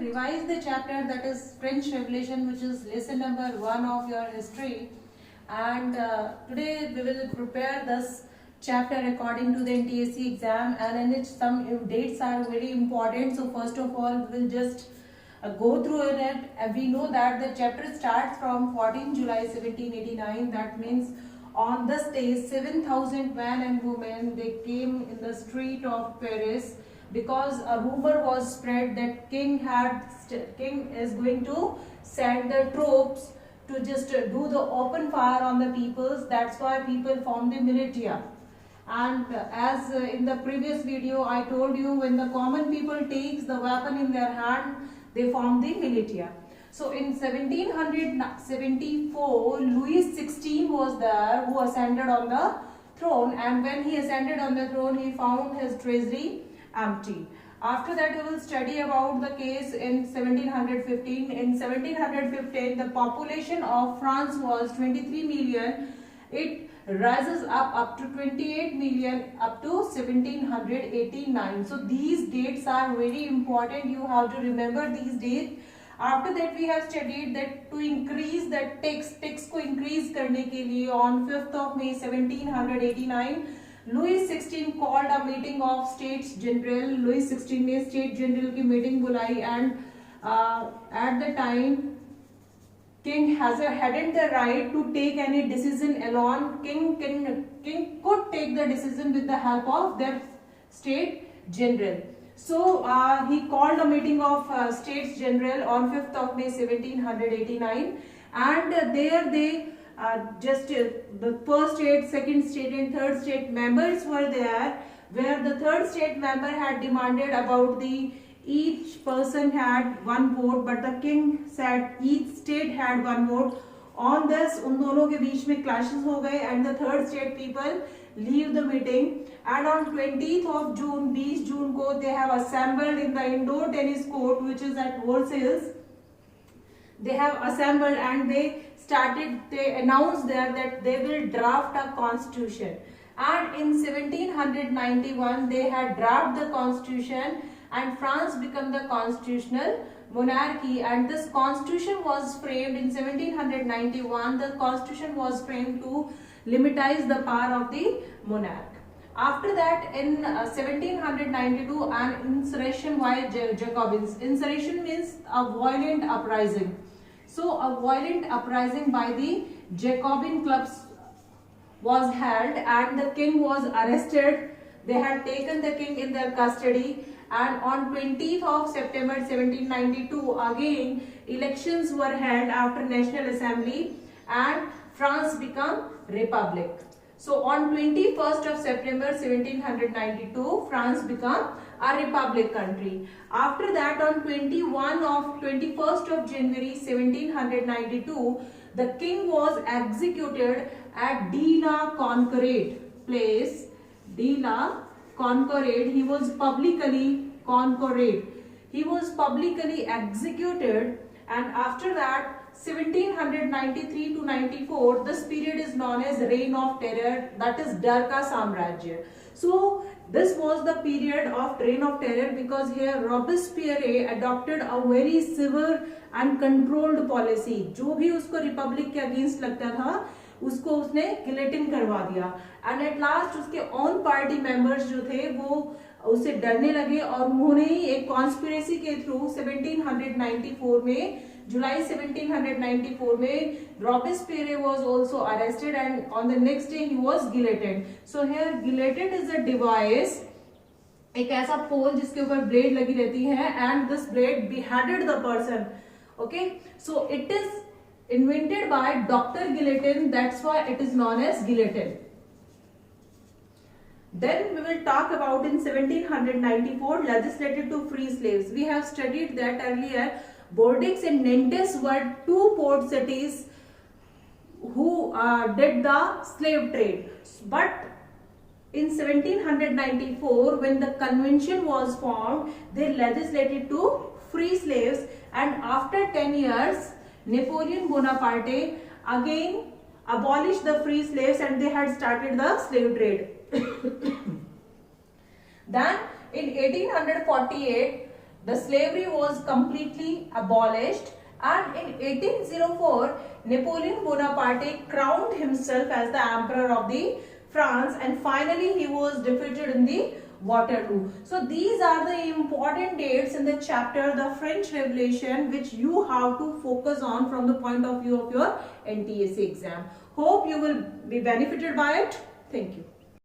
revise the chapter that is French Revolution, which is lesson number 1 of your history. And today we will prepare this chapter according to the NTSC exam, and in which some dates are very important. So first of all, we will just go through it. And we know that the chapter starts from 14 July 1789. That means on this day 7,000 men and women, they came in the street of Paris, because a rumor was spread that king is going to send the troops to just do the open fire on the peoples. That's why people formed the militia. And as in the previous video I told you, when the common people takes the weapon in their hand, they form the militia. So in 1774, Louis XVI was there, who ascended on the throne, and when he ascended on the throne, he found his treasury empty. After that, we will study about the case in 1715. In 1715, the population of France was 23 million. It rises up to 28 million up to 1789. So these dates are very important. You have to remember these dates. After that, we have studied that to increase the tax को increase करने के लिए on 5th of May 1789, Louis XVI called a meeting of States General. Louis XVI ने State General की meeting बुलाई, and at the time King hadn't the right to take any decision alone. King could take the decision with the help of their State General. So he called a meeting of States General on 5th of May 1789, and there they the first state, second state and third state members were there, where the third state member had demanded about each person had one vote, but the king said each state had one vote. On this, उन दोनों के बीच में clashes हो गए, and the third state people leave the meeting. And on 20th of June, 20 June को they have assembled in the indoor tennis court, which is at Versailles. They have assembled and they announced there that they will draft a constitution. And in 1791, they had drafted the constitution, and France became the constitutional monarchy. And this constitution was framed in 1791. The constitution was framed to limitize the power of the monarch. After that, in 1792, an insurrection by Jacobins. Insurrection means a violent uprising. So a violent uprising by the Jacobin clubs was held, and the king was arrested. They had taken the king in their custody, and on 20th of September 1792, again elections were held after National Assembly, and France became republic. So on 21st of September 1792, France became a republic country. After that, on 21st of January 1792, the king was executed at De la Concorde place. De la Concorde. He was publicly executed, and after that, 1793 to 94, this period is known as Reign of Terror, that is डर का साम्राज्य. So this was the period of Reign of Terror, because here Robespierre adopted a very severe and controlled policy. जो भी उसको Republic के against लगता था, उसको उसने गिलेटिन करवा दिया, एंड एट लास्ट उसके ओन पार्टी मेंबर्स जो थे वो उससे डरने लगे, और उन्होंने ही एक कॉन्स्पिरेसी के थ्रू 1794 में, जुलाई 1794 में, Robespierre was also arrested, and on the next day he was guillotined. So here guillotine is a device, एक ऐसा पोल जिसके ऊपर ब्लेड लगी रहती है, and this blade beheaded the person. Okay, so it is invented by Dr. Guillotine. That's why it is known as guillotine. Then we will talk about in 1794 legislated to free slaves. We have studied that earlier. Bordeaux and Nantes were two port cities who did the slave trade. But in 1794, when the convention was formed, they legislated to free slaves, and after 10 years, Napoleon Bonaparte again abolished the free slaves, and they had started the slave trade. Then in 1848, The slavery was completely abolished, and in 1804, Napoleon Bonaparte crowned himself as the Emperor of the France, and finally he was defeated in the Waterloo. So these are the important dates in the chapter the French Revolution, which you have to focus on from the point of view of your NTSC exam. Hope you will be benefited by it. Thank you.